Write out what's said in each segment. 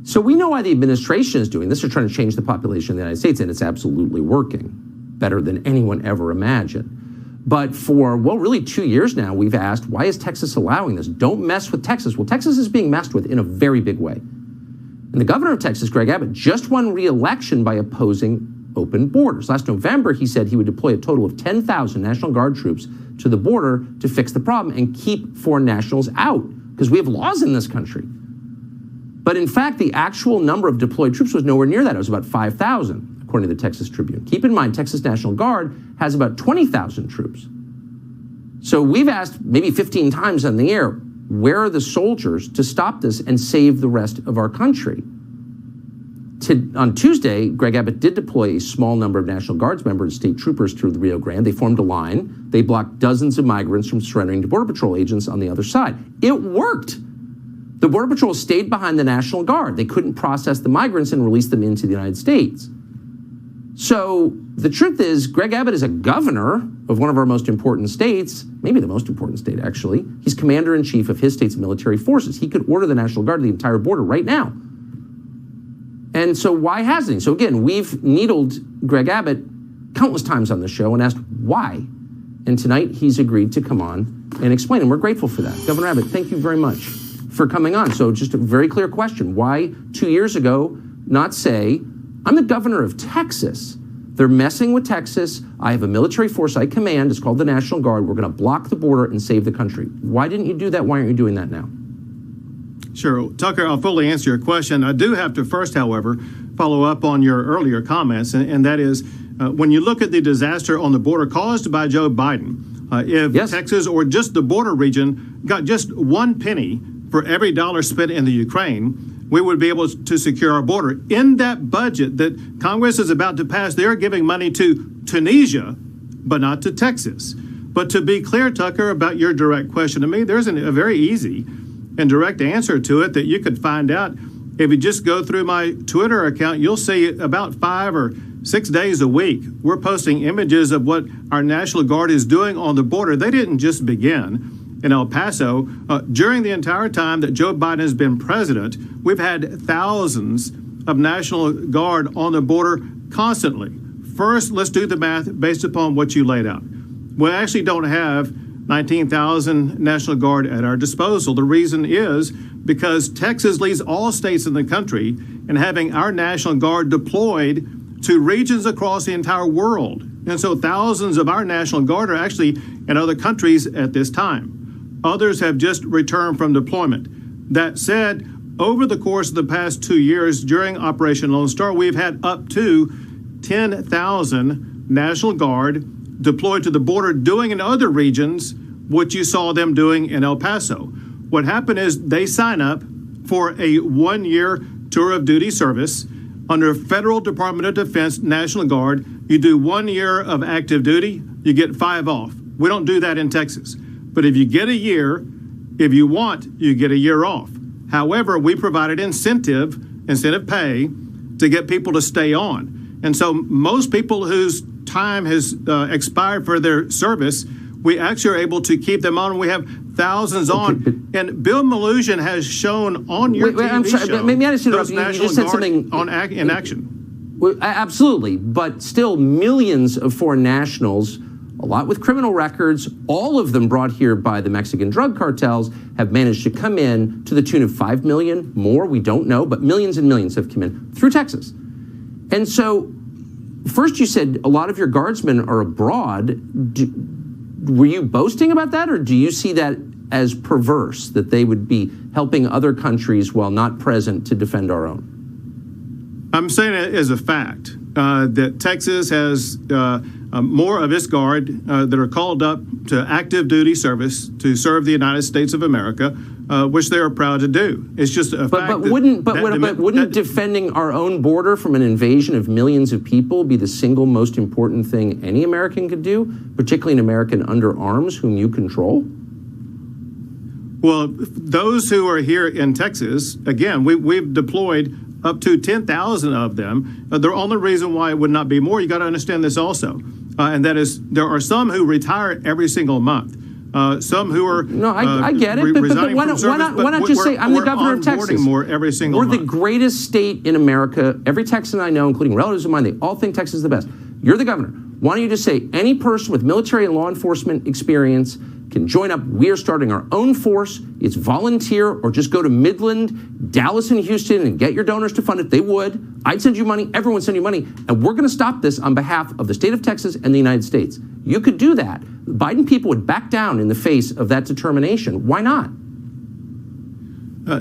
So we know why the administration is doing this. They're trying to change the population of the United States, and it's absolutely working better than anyone ever imagined. But for, well, really 2 years now, we've asked, why is Texas allowing this? Don't mess with Texas. Well, Texas is being messed with in a very big way. And the governor of Texas, Greg Abbott, just won re-election by opposing open borders. Last November, he said he would deploy a total of 10,000 National Guard troops to the border to fix the problem and keep foreign nationals out, because we have laws in this country. But in fact, the actual number of deployed troops was nowhere near that. It was about 5,000, according to the Texas Tribune. Keep in mind, Texas National Guard has about 20,000 troops. So we've asked maybe 15 times on the air, where are the soldiers to stop this and save the rest of our country? On Tuesday, Greg Abbott did deploy a small number of National Guards members and state troopers through the Rio Grande. They formed a line. They blocked dozens of migrants from surrendering to Border Patrol agents on the other side. It worked. The Border Patrol stayed behind the National Guard. They couldn't process the migrants and release them into the United States. So the truth is, Greg Abbott is a governor of one of our most important states, maybe the most important state, actually. He's commander-in-chief of his state's military forces. He could order the National Guard to the entire border right now. And so why hasn't he? So again, we've needled Greg Abbott countless times on the show and asked why. And tonight he's agreed to come on and explain, and we're grateful for that. Governor Abbott, thank you very much for coming on. So just a very clear question. Why 2 years ago not say, I'm the governor of Texas. They're messing with Texas. I have a military force I command. It's called the National Guard. We're going to block the border and save the country. Why didn't you do that? Why aren't you doing that now? Sure. Tucker, I'll fully answer your question. I do have to first, however, follow up on your earlier comments, and that is when you look at the disaster on the border caused by Joe Biden, if Texas or just the border region got just 1 penny for every dollar spent in the Ukraine, we would be able to secure our border. In that budget that Congress is about to pass, they're giving money to Tunisia, but not to Texas. But to be clear, Tucker, about your direct question to me, there's a very easy and direct answer to it that you could find out. If you just go through my Twitter account, you'll see about 5 or 6 days a week, we're posting images of what our National Guard is doing on the border. They didn't just begin in El Paso. During the entire time that Joe Biden has been president, we've had thousands of National Guard on the border constantly. First, let's do the math based upon what you laid out. We actually don't have 19,000 National Guard at our disposal. The reason is because Texas leads all states in the country in having our National Guard deployed to regions across the entire world. And so thousands of our National Guard are actually in other countries at this time. Others have just returned from deployment. That said, over the course of the past 2 years during Operation Lone Star, we've had up to 10,000 National Guard deployed to the border, doing in other regions what you saw them doing in El Paso. What happened is they sign up for a 1-year tour of duty service under Federal Department of Defense National Guard. You do 1 year of active duty, you get 5 off. We don't do that in Texas. But if you get a year, if you want, you get a year off. However, we provided incentive pay to get people to stay on. And so most people whose time has expired for their service, we actually are able to keep them on. We have thousands on. And Bill Maloogian has shown on your TV show maybe I just those National Guard in action. Well, absolutely. But still, millions of foreign nationals, a lot with criminal records, all of them brought here by the Mexican drug cartels, have managed to come in to the tune of 5 million more. We don't know, but millions and millions have come in through Texas. And so first, you said a lot of your guardsmen are abroad. Were you boasting about that, or do you see that as perverse, that they would be helping other countries while not present to defend our own? I'm saying it as a fact that Texas has more of its guard that are called up to active duty service to serve the United States of America, which they are proud to do. It's just a fact. But wouldn't defending our own border from an invasion of millions of people be the single most important thing any American could do, particularly an American under arms whom you control? Well, those who are here in Texas, again, we've deployed up to 10,000 of them. The only reason why it would not be more, you got to understand this also, and that is there are some who retire every single month. some who are no, I get it, but why not just say I'm the governor of Texas? More every single We're month. the greatest state in America. Every Texan I know, including relatives of mine, they all think Texas is the best. You're the governor. Why don't you just say any person with military and law enforcement experience can join up? We are starting our own force. It's volunteer, or just go to Midland, Dallas, and Houston and get your donors to fund it. They would. I'd send you money. Everyone would send you money. And we're going to stop this on behalf of the state of Texas and the United States. You could do that. Biden people would back down in the face of that determination. Why not?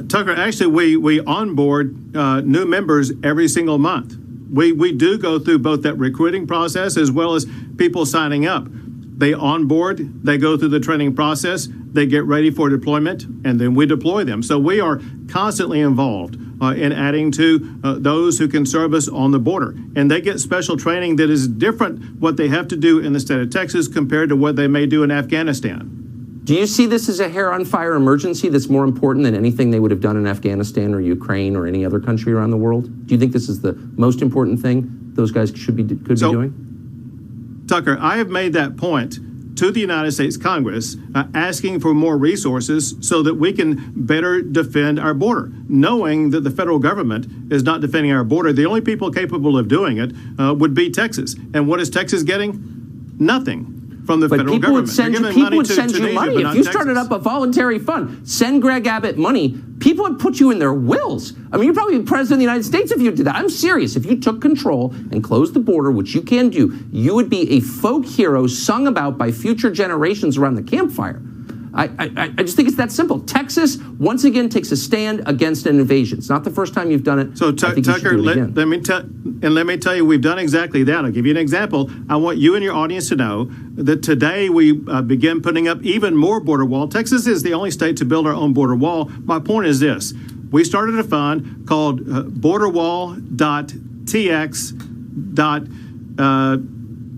Tucker, actually, we onboard new members every single month. We do go through both that recruiting process as well as people signing up. They onboard, they go through the training process, they get ready for deployment, and then we deploy them. So we are constantly involved in adding to those who can serve us on the border. And they get special training that is different what they have to do in the state of Texas compared to what they may do in Afghanistan. Do you see this as a hair-on-fire emergency that's more important than anything they would have done in Afghanistan or Ukraine or any other country around the world? Do you think this is the most important thing those guys could be doing? Tucker, I have made that point to the United States Congress, asking for more resources so that we can better defend our border, knowing that the federal government is not defending our border. The only people capable of doing it would be Texas. And what is Texas getting? Nothing from the federal government. People would send you money. If you started up a voluntary fund, send Greg Abbott money, people would put you in their wills. I mean, you'd probably be president of the United States if you did that. I'm serious. If you took control and closed the border, which you can do, you would be a folk hero sung about by future generations around the campfire. I just think it's that simple. Texas, once again, takes a stand against an invasion. It's not the first time you've done it. So, Tucker, let me tell you, we've done exactly that. I'll give you an example. I want you and your audience to know that today we begin putting up even more border wall. Texas is the only state to build our own border wall. My point is this. We started a fund called borderwall.tx.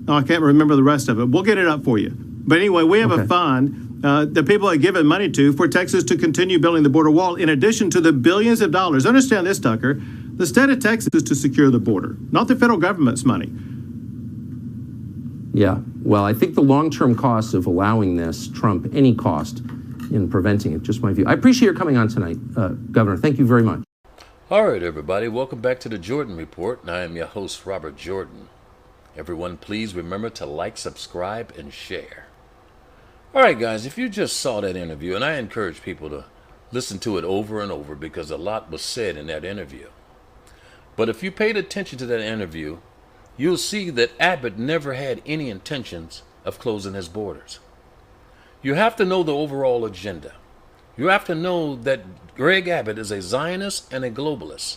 I can't remember the rest of it. We'll get it up for you. But anyway, we have a fund that people have given money to for Texas to continue building the border wall, in addition to the billions of dollars. Understand this, Tucker. The state of Texas is to secure the border, not the federal government's money. Yeah, well, I think the long-term costs of allowing this trump any cost in preventing it, just my view. I appreciate your coming on tonight, Governor. Thank you very much. All right, everybody. Welcome back to the Jordan Report, and I am your host, Robert Jordan. Everyone, please remember to like, subscribe, and share. All right, guys, if you just saw that interview, and I encourage people to listen to it over and over because a lot was said in that interview. But if you paid attention to that interview, you'll see that Abbott never had any intentions of closing his borders. You have to know the overall agenda. You have to know that Greg Abbott is a Zionist and a globalist.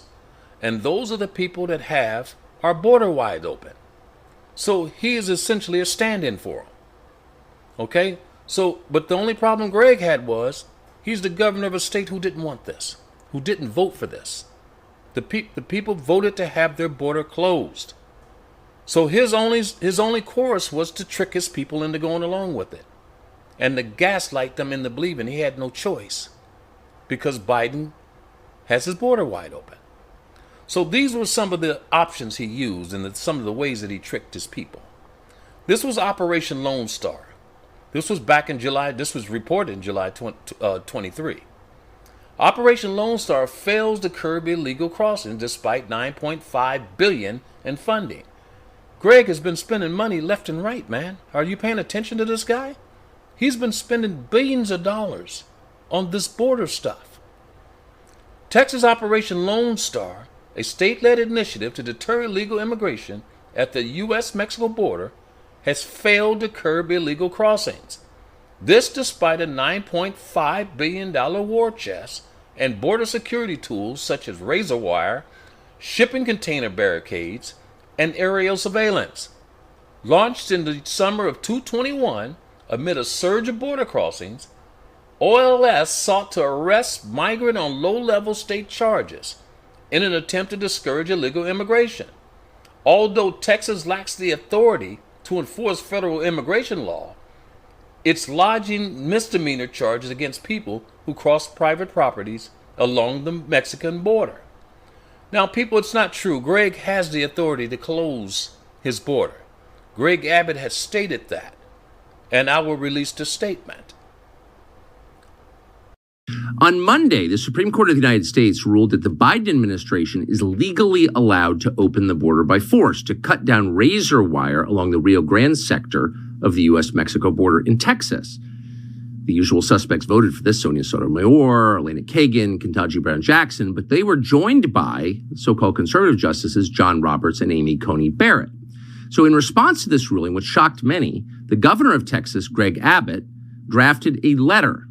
And those are the people that have our border wide open. So he is essentially a stand-in for them. Okay? So, but the only problem Greg had was he's the governor of a state who didn't want this, who didn't vote for this. The people voted to have their border closed. So his only course was to trick his people into going along with it and to gaslight them into believing he had no choice because Biden has his border wide open. So these were some of the options he used and some of the ways that he tricked his people. This was Operation Lone Star. This was back in July. This was reported in July 23. Operation Lone Star fails to curb illegal crossings despite $9.5 billion in funding. Greg has been spending money left and right, man. Are you paying attention to this guy? He's been spending billions of dollars on this border stuff. Texas Operation Lone Star, a state-led initiative to deter illegal immigration at the U.S.-Mexico border, has failed to curb illegal crossings. This despite a $9.5 billion war chest and border security tools such as razor wire, shipping container barricades, and aerial surveillance. Launched in the summer of 2021 amid a surge of border crossings, OLS sought to arrest migrant on low-level state charges in an attempt to discourage illegal immigration. Although Texas lacks the authority to enforce federal immigration law, it's lodging misdemeanor charges against people who cross private properties along the Mexican border. Now, people, it's not true. Greg has the authority to close his border. Greg Abbott has stated that, and I will release the statement. On Monday, the Supreme Court of the United States ruled that the Biden administration is legally allowed to open the border by force to cut down razor wire along the Rio Grande sector of the U.S.-Mexico border in Texas. The usual suspects voted for this: Sonia Sotomayor, Elena Kagan, Ketanji Brown Jackson, but they were joined by so-called conservative justices John Roberts and Amy Coney Barrett. So in response to this ruling, which shocked many, the governor of Texas, Greg Abbott, drafted a letter,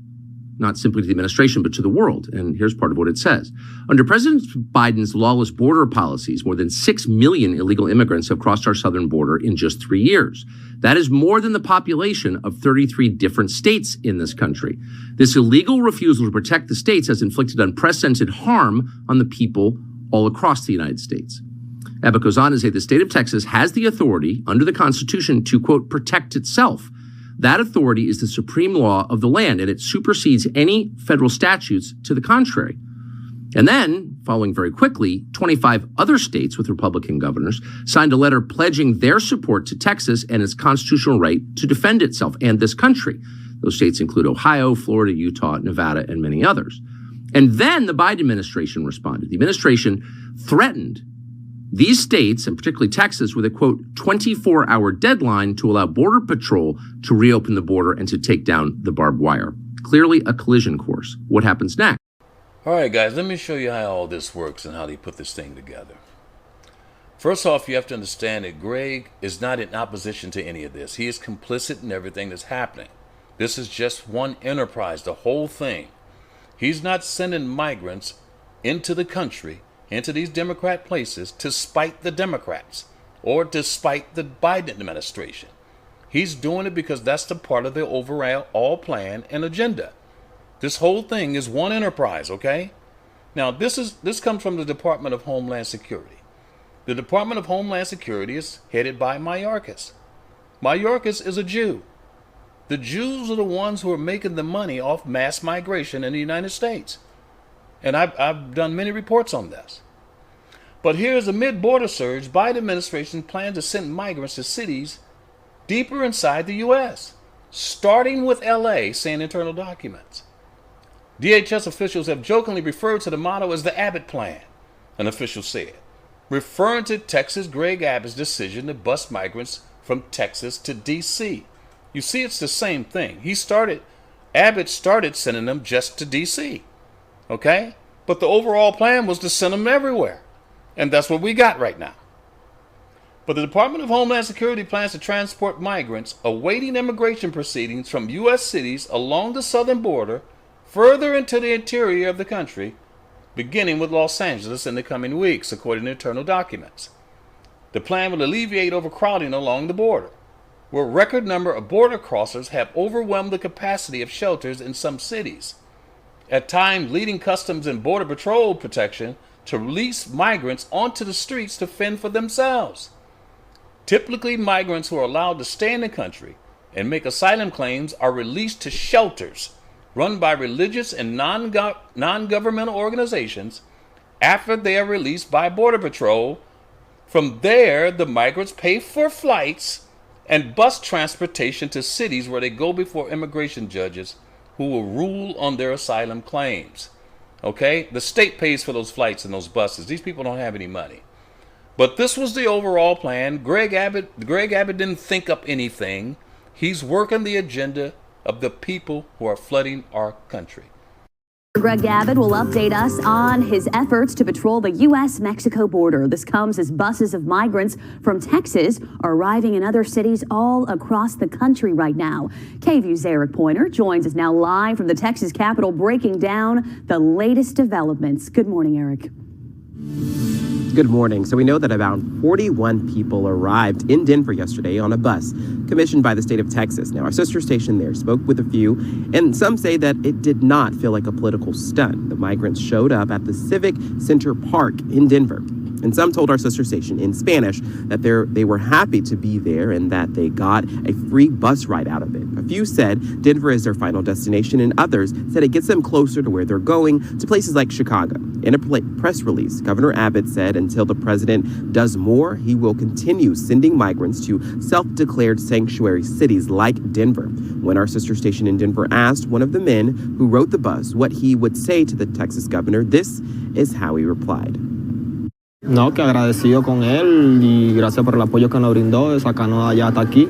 not simply to the administration, but to the world. And here's part of what it says. Under President Biden's lawless border policies, more than 6 million illegal immigrants have crossed our southern border in just 3 years. That is more than the population of 33 different states in this country. This illegal refusal to protect the states has inflicted unprecedented harm on the people all across the United States. Abbott goes on to say the state of Texas has the authority under the Constitution to, quote, protect itself. That authority is the supreme law of the land, and it supersedes any federal statutes to the contrary. And then, following very quickly, 25 other states with Republican governors signed a letter pledging their support to Texas and its constitutional right to defend itself and this country. Those states include Ohio, Florida, Utah, Nevada, and many others. And then the Biden administration responded. The administration threatened these states, and particularly Texas, with a, quote, 24-hour deadline to allow Border Patrol to reopen the border and to take down the barbed wire. Clearly a collision course. What happens next? All right, guys, let me show you how all this works and how they put this thing together. First off, you have to understand that Greg is not in opposition to any of this. He is complicit in everything that's happening. This is just one enterprise, the whole thing. He's not sending migrants into the country, into these Democrat places, to spite the Democrats or to spite the Biden administration. He's doing it because that's the part of the overall plan and agenda. This whole thing is one enterprise, okay? Now, this comes from the Department of Homeland Security. The Department of Homeland Security is headed by Mayorkas. Mayorkas is a Jew. The Jews are the ones who are making the money off mass migration in the United States. And I've done many reports on this. But here's a mid-border surge. Biden administration plans to send migrants to cities deeper inside the U.S., starting with L.A., saying internal documents. DHS officials have jokingly referred to the motto as the Abbott plan, an official said, referring to Texas Greg Abbott's decision to bus migrants from Texas to D.C. You see, it's the same thing. Abbott started sending them just to D.C., okay? But the overall plan was to send them everywhere. And that's what we got right now. But the Department of Homeland Security plans to transport migrants awaiting immigration proceedings from U.S. cities along the southern border further into the interior of the country, beginning with Los Angeles in the coming weeks, according to internal documents. The plan will alleviate overcrowding along the border, where a record number of border crossers have overwhelmed the capacity of shelters in some cities, at times leading Customs and Border Patrol protection to release migrants onto the streets to fend for themselves. Typically, migrants who are allowed to stay in the country and make asylum claims are released to shelters run by religious and non-governmental organizations after they are released by Border Patrol. From there, the migrants pay for flights and bus transportation to cities where they go before immigration judges who will rule on their asylum claims. Okay? The state pays for those flights and those buses. These people don't have any money. But this was the overall plan. Greg Abbott didn't think up anything. He's working the agenda of the people who are flooding our country. Greg Abbott will update us on his efforts to patrol the U.S.-Mexico border. This comes as buses of migrants from Texas are arriving in other cities all across the country right now. KVUE's Eric Pointer joins us now live from the Texas Capitol, breaking down the latest developments. Good morning, Eric. Good morning. So we know that about 41 people arrived in Denver yesterday on a bus commissioned by the state of Texas. Now, our sister station there spoke with a few, and some say that it did not feel like a political stunt. The migrants showed up at the Civic Center Park in Denver. And some told our sister station in Spanish that they were happy to be there and that they got a free bus ride out of it. A few said Denver is their final destination, and others said it gets them closer to where they're going, to places like Chicago. In a press release, Governor Abbott said until the president does more, he will continue sending migrants to self-declared sanctuary cities like Denver. When our sister station in Denver asked one of the men who rode the bus what he would say to the Texas governor, this is how he replied. No, que agradecido con él y gracias por el apoyo que nos brindó de sacarnos allá hasta aquí.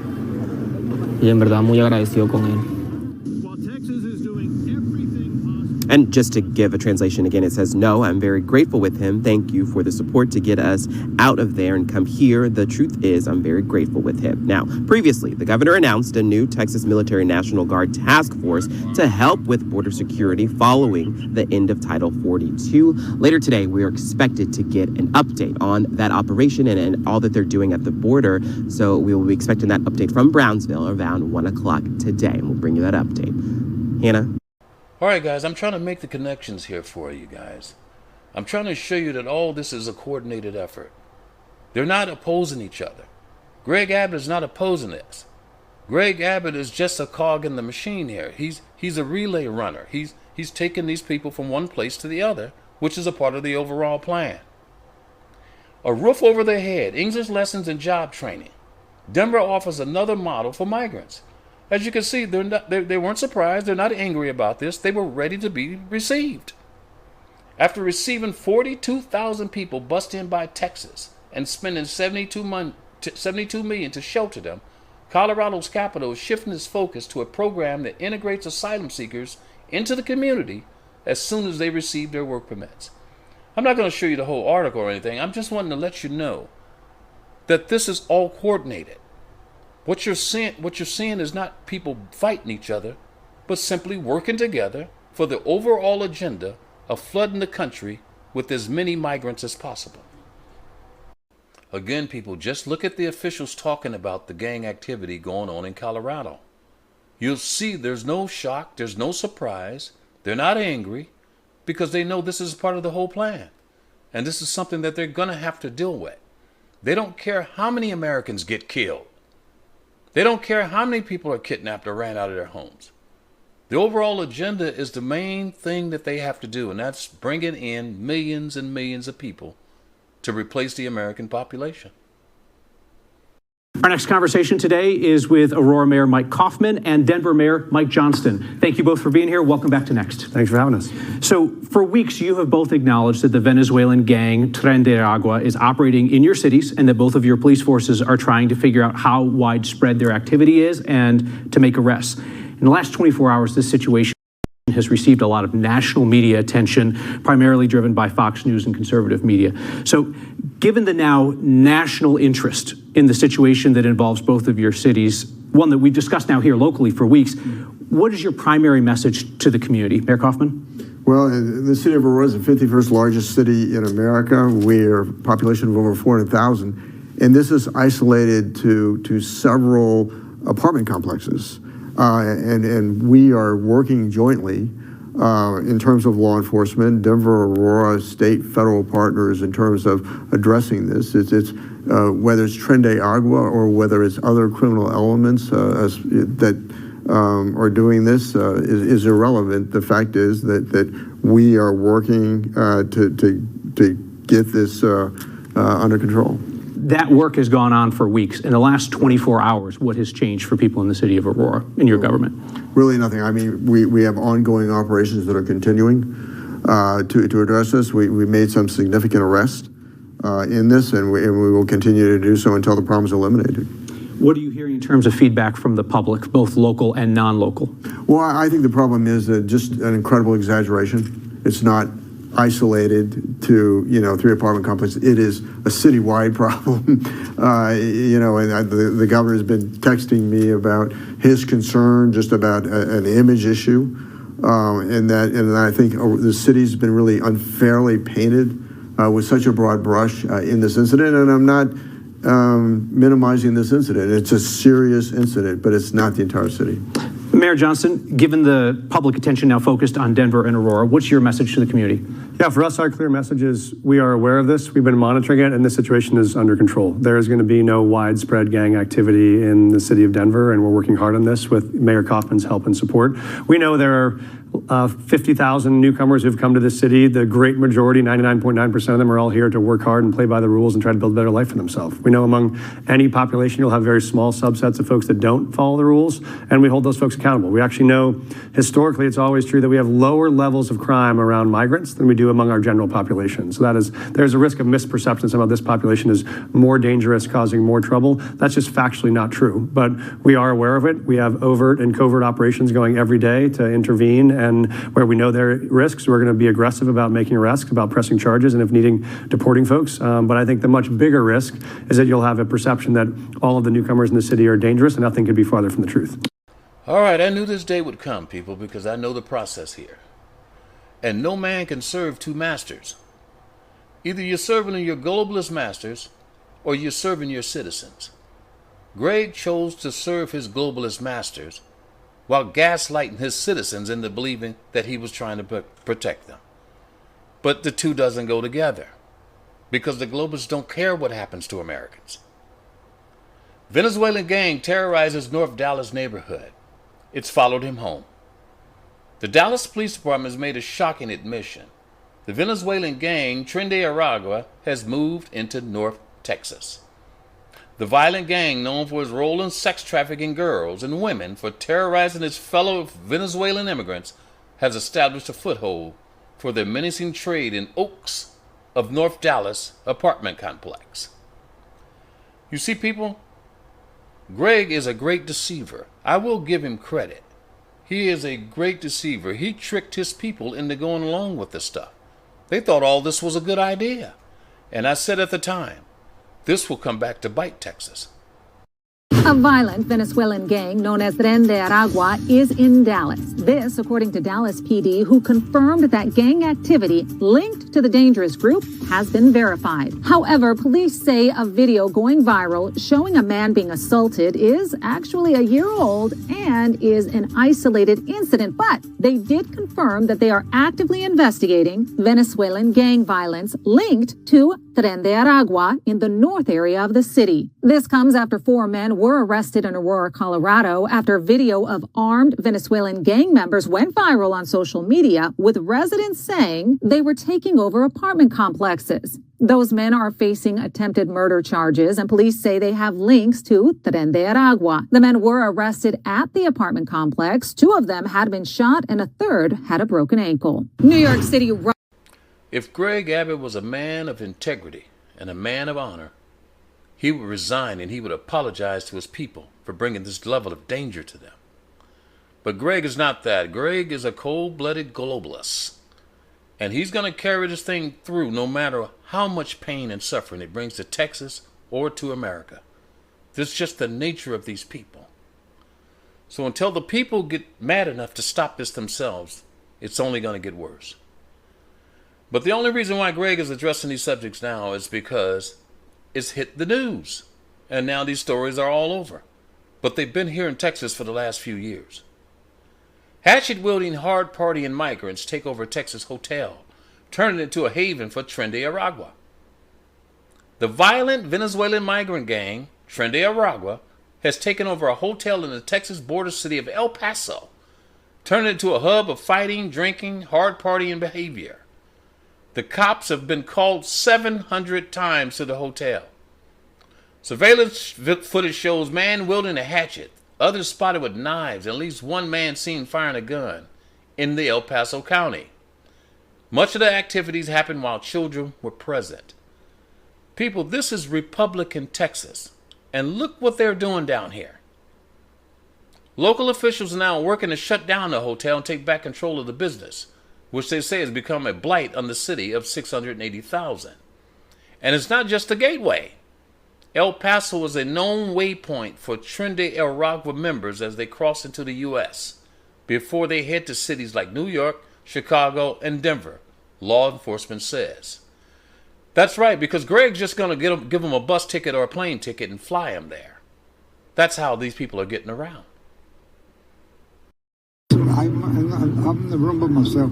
Y en verdad muy agradecido con él. And just to give a translation again, it says, no, I'm very grateful with him. Thank you for the support to get us out of there and come here. The truth is, I'm very grateful with him. Now, previously, the governor announced a new Texas Military National Guard task force to help with border security following the end of Title 42. Later today, we are expected to get an update on that operation and all that they're doing at the border. So we will be expecting that update from Brownsville around 1 o'clock today, and we'll bring you that update. Hannah? All right, guys, I'm trying to make the connections here for you guys. I'm trying to show you that all this is a coordinated effort. They're not opposing each other. Greg Abbott is not opposing this. Greg Abbott is just a cog in the machine here. He's a relay runner. He's taking these people from one place to the other, which is a part of the overall plan. A roof over their head, English lessons and job training. Denver offers another model for migrants. As you can see, they weren't surprised. They're not angry about this. They were ready to be received. After receiving 42,000 people bussed in by Texas and spending $72 million to shelter them, Colorado's capital is shifting its focus to a program that integrates asylum seekers into the community as soon as they receive their work permits. I'm not going to show you the whole article or anything. I'm just wanting to let you know that this is all coordinated. What you're seeing is not people fighting each other, but simply working together for the overall agenda of flooding the country with as many migrants as possible. Again, people, just look at the officials talking about the gang activity going on in Colorado. You'll see there's no shock, there's no surprise. They're not angry because they know this is part of the whole plan. And this is something that they're going to have to deal with. They don't care how many Americans get killed. They don't care how many people are kidnapped or ran out of their homes. The overall agenda is the main thing that they have to do, and that's bringing in millions and millions of people to replace the American population. Our next conversation today is with Aurora Mayor Mike Kaufman and Denver Mayor Mike Johnston. Thank you both for being here. Welcome back to Next. Thanks for having us. So for weeks, you have both acknowledged that the Venezuelan gang Tren de Agua is operating in your cities and that both of your police forces are trying to figure out how widespread their activity is and to make arrests. In the last 24 hours, this situation has received a lot of national media attention, primarily driven by Fox News and conservative media. So given the now national interest in the situation that involves both of your cities, one that we've discussed now here locally for weeks, what is your primary message to the community? Mayor Kaufman? Well, the city of Aurora is the 51st largest city in America. We're a population of over 400,000, and this is isolated to several apartment complexes. And we are working jointly in terms of law enforcement, Denver, Aurora, state, federal partners in terms of addressing this. It's whether it's Tren de Agua or whether it's other criminal elements that are doing this is irrelevant. The fact is that we are working to get this under control. That work has gone on for weeks. In the last 24 hours, what has changed for people in the city of Aurora, in your government? Really nothing. I mean, we have ongoing operations that are continuing to address this. We made some significant arrests in this, and we will continue to do so until the problem is eliminated. What are you hearing in terms of feedback from the public, both local and non-local? Well, I think the problem is just an incredible exaggeration. It's not isolated to 3 apartment complexes. It is a citywide problem. And the governor has been texting me about his concern just about an image issue, and I think the city's been really unfairly painted with such a broad brush in this incident. And I'm not minimizing this incident. It's a serious incident, but it's not the entire city. Mayor Johnston, given the public attention now focused on Denver and Aurora, what's your message to the community? Yeah, for us, our clear message is we are aware of this. We've been monitoring it, and the situation is under control. There is going to be no widespread gang activity in the city of Denver, and we're working hard on this with Mayor Kaufman's help and support. We know there are 50,000 newcomers who've come to this city. The great majority, 99.9% of them, are all here to work hard and play by the rules and try to build a better life for themselves. We know among any population, you'll have very small subsets of folks that don't follow the rules, and we hold those folks accountable. We actually know historically it's always true that we have lower levels of crime around migrants than we do among our general population. So there's a risk of misperception somehow this population is more dangerous, causing more trouble. That's just factually not true, but we are aware of it. We have overt and covert operations going every day to intervene, and where we know there are risks, we're going to be aggressive about making arrests, about pressing charges, and if needing, deporting folks. But I think the much bigger risk is that you'll have a perception that all of the newcomers in the city are dangerous, and nothing could be farther from the truth. All right, I knew this day would come, people, because I know the process here. And no man can serve two masters. Either you're serving your globalist masters or you're serving your citizens. Greg chose to serve his globalist masters while gaslighting his citizens into believing that he was trying to protect them. But the two doesn't go together because the globalists don't care what happens to Americans. Venezuelan gang terrorizes North Dallas neighborhood. It's followed him home. The Dallas Police Department has made a shocking admission. The Venezuelan gang Tren de Aragua has moved into North Texas. The violent gang, known for its role in sex trafficking girls and women for terrorizing its fellow Venezuelan immigrants, has established a foothold for their menacing trade in Oaks of North Dallas apartment complex. You see, people, Greg is a great deceiver. I will give him credit. He is a great deceiver. He tricked his people into going along with this stuff. They thought all this was a good idea. And I said at the time, this will come back to bite Texas. A violent Venezuelan gang known as Tren de Aragua is in Dallas. This, according to Dallas PD, who confirmed that gang activity linked to the dangerous group has been verified. However, police say a video going viral showing a man being assaulted is actually a year old and is an isolated incident. But they did confirm that they are actively investigating Venezuelan gang violence linked to Tren de Aragua in the north area of the city. This comes after 4 men were arrested in Aurora, Colorado, after video of armed Venezuelan gang members went viral on social media, with residents saying they were taking over apartment complexes. Those men are facing attempted murder charges, and police say they have links to Tren de Aragua. The men were arrested at the apartment complex. 2 of them had been shot, and a third had a broken ankle. New York City. If Greg Abbott was a man of integrity and a man of honor, he would resign and he would apologize to his people for bringing this level of danger to them. But Greg is not that. Greg is a cold-blooded globalist. And he's going to carry this thing through no matter how much pain and suffering it brings to Texas or to America. This is just the nature of these people. So until the people get mad enough to stop this themselves, it's only going to get worse. But the only reason why Greg is addressing these subjects now is because it's hit the news. And now these stories are all over. But they've been here in Texas for the last few years. Hatchet-wielding, hard-partying migrants take over Texas hotel, turning it into a haven for Tren de Aragua. The violent Venezuelan migrant gang, Tren de Aragua, has taken over a hotel in the Texas border city of El Paso, turning it into a hub of fighting, drinking, hard-partying behavior. The cops have been called 700 times to the hotel. Surveillance footage shows man wielding a hatchet, others spotted with knives, and at least 1 man seen firing a gun in the El Paso County. Much of the activities happened while children were present. People, this is Republican Texas, and look what they're doing down here. Local officials are now working to shut down the hotel and take back control of the business, which they say has become a blight on the city of 680,000. And it's not just the gateway. El Paso is a known waypoint for Tren de Aragua members as they cross into the U.S. before they head to cities like New York, Chicago, and Denver, law enforcement says. That's right, because Greg's just going to give them a bus ticket or a plane ticket and fly them there. That's how these people are getting around. I'm in the room by myself.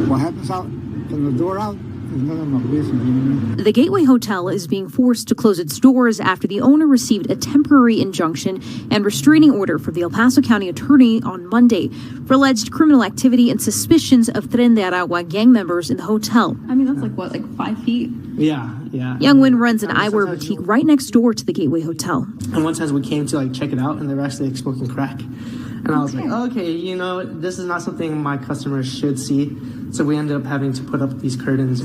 What happens out the door out. The Gateway Hotel is being forced to close its doors after the owner received a temporary injunction and restraining order from the El Paso County Attorney on Monday for alleged criminal activity and suspicions of Tren de Aragua gang members in the hotel. I mean, that's like 5 feet? Yeah. Young Win runs an eyewear boutique right next door to the Gateway Hotel. And one time we came to check it out, and they were actually smoking crack. And I was like, okay, this is not something my customers should see. So we ended up having to put up these curtains.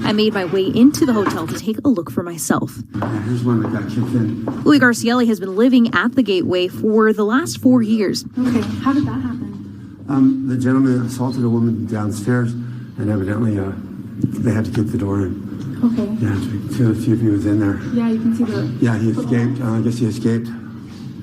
I made my way into the hotel to take a look for myself. Here's one that got kicked in. Louis Garcielli has been living at the Gateway for the last 4 years. Okay, how did that happen? The gentleman assaulted a woman downstairs, and evidently they had to kick the door in. Okay. Yeah, to see if he was in there. Yeah, you can see the... Yeah, he escaped. I guess he escaped.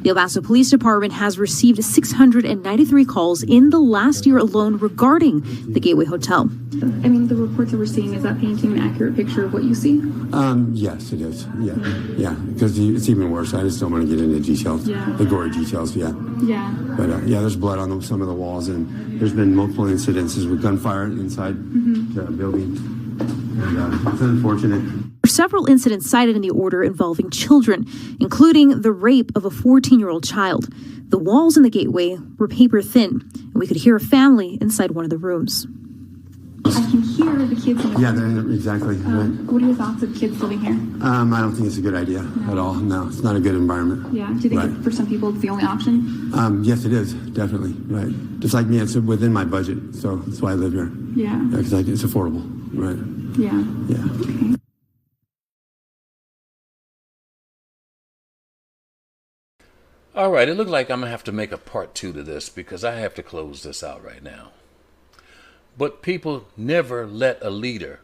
The El Paso Police Department has received 693 calls in the last year alone regarding the Gateway Hotel. I mean, the reports that we're seeing, is that painting an accurate picture of what you see? Yes, it is. Yeah, because it's even worse. I just don't want to get into details, the gory details, yeah. But there's blood on some of the walls, and there's been multiple incidences with gunfire inside the building, and it's unfortunate. Several incidents cited in the order involving children, including the rape of a 14-year-old child. The walls in the Gateway were paper thin, and we could hear a family inside one of the rooms. I can hear the kids in the Yeah, exactly. Right. What are your thoughts of kids living here? I don't think it's a good idea at all. No, it's not a good environment. Yeah, do you think for some people it's the only option? Yes, it is, definitely, right. Just like me, it's within my budget, so that's why I live here. Yeah. Because it's affordable, right. Yeah. Okay. All right, it looks like I'm going to have to make a part 2 to this because I have to close this out right now. But people, never let a leader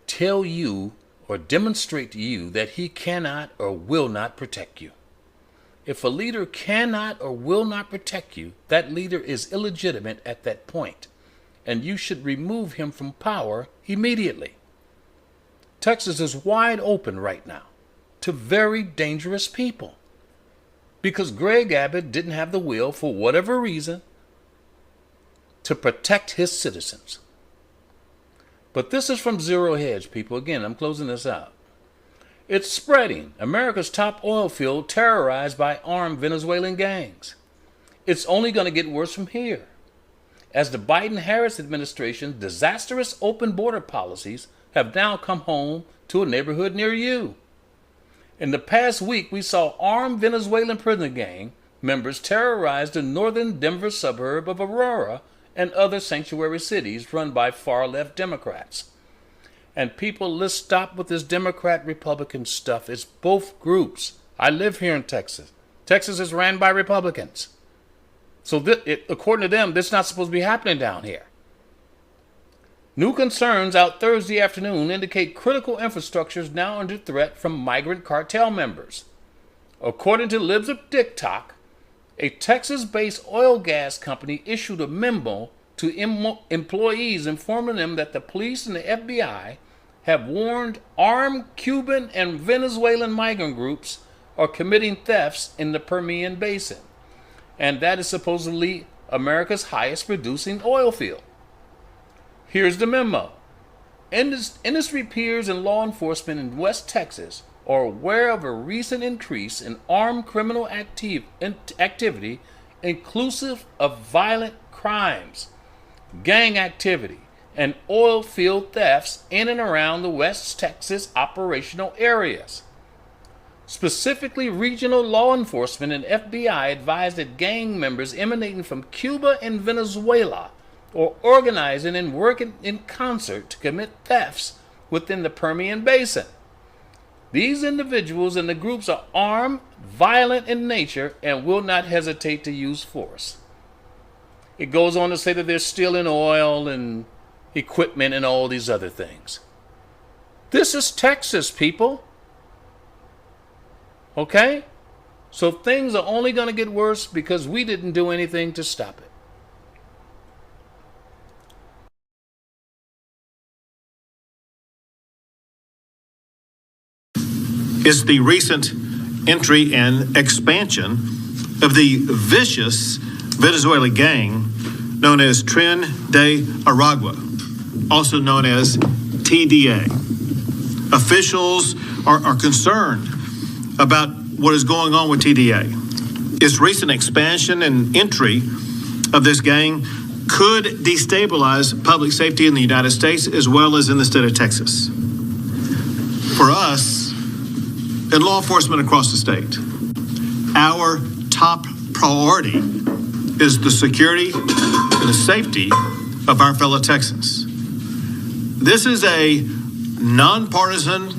tell you or demonstrate to you that he cannot or will not protect you. If a leader cannot or will not protect you, that leader is illegitimate at that point, and you should remove him from power immediately. Texas is wide open right now to very dangerous people. Because Greg Abbott didn't have the will, for whatever reason, to protect his citizens. But this is from Zero Hedge, people. Again, I'm closing this out. It's spreading. America's top oil field terrorized by armed Venezuelan gangs. It's only going to get worse from here, as the Biden-Harris administration's disastrous open border policies have now come home to a neighborhood near you. In the past week, we saw armed Venezuelan prison gang members terrorize the northern Denver suburb of Aurora and other sanctuary cities run by far-left Democrats. And people, let's stop with this Democrat-Republican stuff. It's both groups. I live here in Texas. Texas is ran by Republicans. So according to them, this is not supposed to be happening down here. New concerns out Thursday afternoon indicate critical infrastructure is now under threat from migrant cartel members. According to Libs of TikTok, a Texas-based oil gas company issued a memo to employees informing them that the police and the FBI have warned armed Cuban and Venezuelan migrant groups are committing thefts in the Permian Basin. And that is supposedly America's highest producing oil field. Here's the memo. Industry peers and law enforcement in West Texas are aware of a recent increase in armed criminal activity, inclusive of violent crimes, gang activity, and oil field thefts in and around the West Texas operational areas. Specifically, regional law enforcement and FBI advised that gang members emanating from Cuba and Venezuela or organizing and working in concert to commit thefts within the Permian Basin. These individuals and the groups are armed, violent in nature, and will not hesitate to use force. It goes on to say that they're stealing oil and equipment and all these other things. This is Texas, people. Okay? So things are only going to get worse because we didn't do anything to stop it. Is the recent entry and expansion of the vicious Venezuelan gang known as Tren de Aragua, also known as TDA. Officials are concerned about what is going on with TDA. Its recent expansion and entry of this gang could destabilize public safety in the United States as well as in the state of Texas. For us, and law enforcement across the state, our top priority is the security and the safety of our fellow Texans. This is a nonpartisan,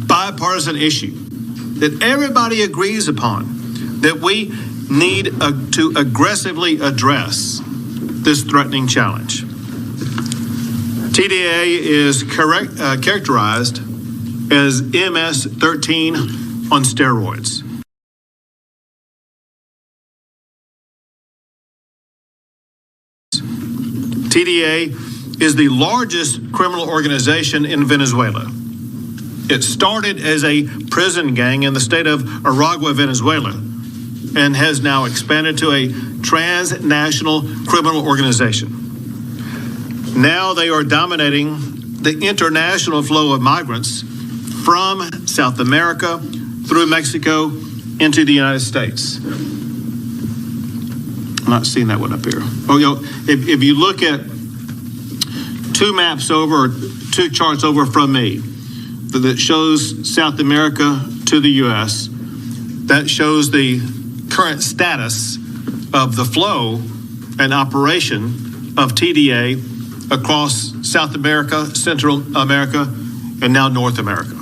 bipartisan issue that everybody agrees upon, that we need to aggressively address this threatening challenge. TDA is characterized as MS-13 on steroids. TDA is the largest criminal organization in Venezuela. It started as a prison gang in the state of Aragua, Venezuela, and has now expanded to a transnational criminal organization. Now they are dominating the international flow of migrants from South America through Mexico into the United States. I'm not seeing that one up here. If you look at two maps over, or two charts over from me, that shows South America to the U.S., that shows the current status of the flow and operation of TDA across South America, Central America, and now North America.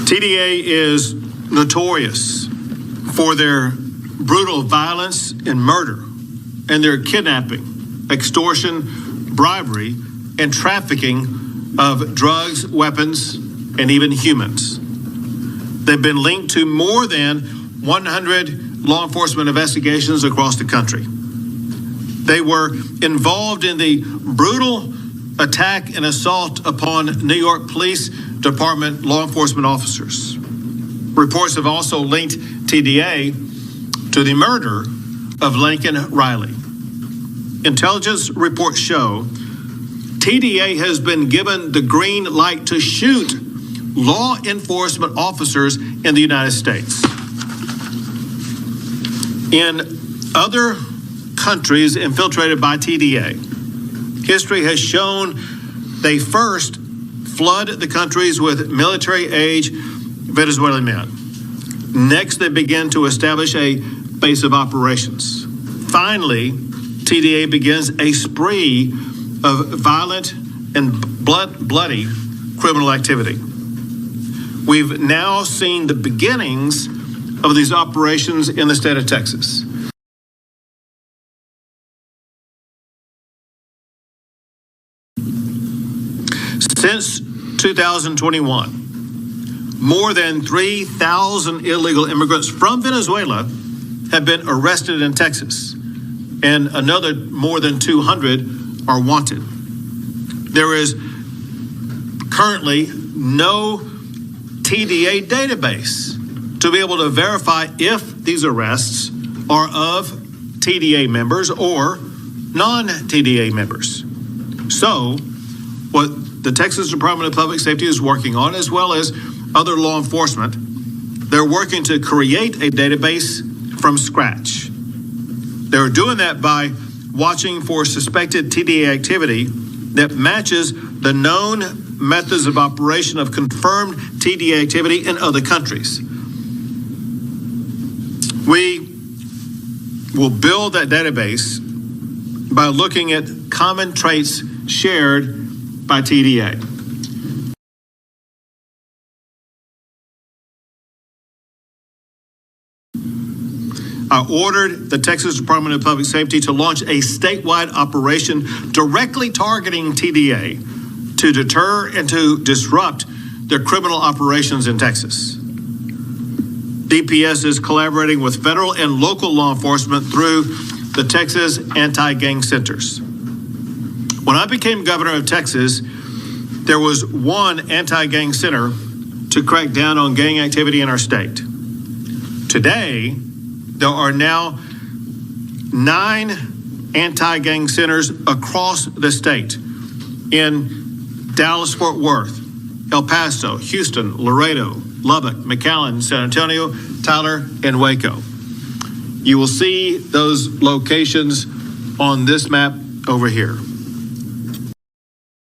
TDA is notorious for their brutal violence and murder, and their kidnapping, extortion, bribery, and trafficking of drugs, weapons, and even humans. They've been linked to more than 100 law enforcement investigations across the country. They were involved in the brutal attack and assault upon New York Police Department law enforcement officers. Reports have also linked TDA to the murder of Lincoln Riley. Intelligence reports show TDA has been given the green light to shoot law enforcement officers in the United States. In other countries infiltrated by TDA, history has shown they first flood the countries with military-age Venezuelan men. Next, they begin to establish a base of operations. Finally, TDA begins a spree of violent and bloody criminal activity. We've now seen the beginnings of these operations in the state of Texas. Since 2021, more than 3,000 illegal immigrants from Venezuela have been arrested in Texas, and another more than 200 are wanted. There is currently no TDA database to be able to verify if these arrests are of TDA members or non-TDA members. So, what the Texas Department of Public Safety is working on, as well as other law enforcement, they're working to create a database from scratch. They're doing that by watching for suspected TDA activity that matches the known methods of operation of confirmed TDA activity in other countries. We will build that database by looking at common traits shared by TDA. I ordered the Texas Department of Public Safety to launch a statewide operation directly targeting TDA to deter and to disrupt their criminal operations in Texas. DPS is collaborating with federal and local law enforcement through the Texas Anti-Gang Centers. When I became governor of Texas, there was one anti-gang center to crack down on gang activity in our state. Today, there are now 9 anti-gang centers across the state in Dallas-Fort Worth, El Paso, Houston, Laredo, Lubbock, McAllen, San Antonio, Tyler, and Waco. You will see those locations on this map over here.